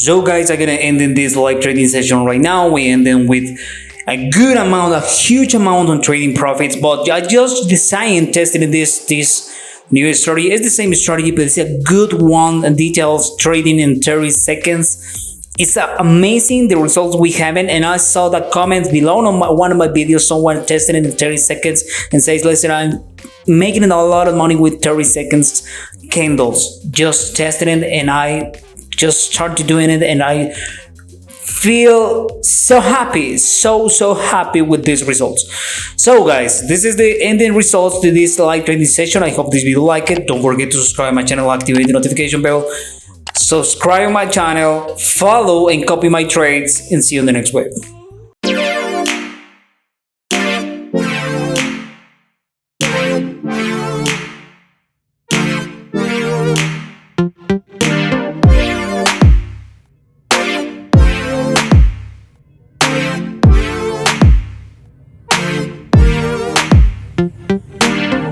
So guys, I'm gonna end in this live trading session right now. We ending with a good amount, a huge amount on trading profits, but I just designed testing this new strategy. It's the same strategy, but it's a good one, and details trading in 30 seconds. It's amazing the results we have, and I saw the comments below on one of my videos. Someone tested it in 30 seconds and says, listen, I'm making a lot of money with 30 seconds candles. Just testing it, and I just started doing it, and I feel so happy, so happy with these results. So guys, this is the ending results to this live trading session. I hope this video like it. Don't forget to subscribe my channel, activate the notification bell, subscribe my channel, follow and copy my trades, and see you in the next wave.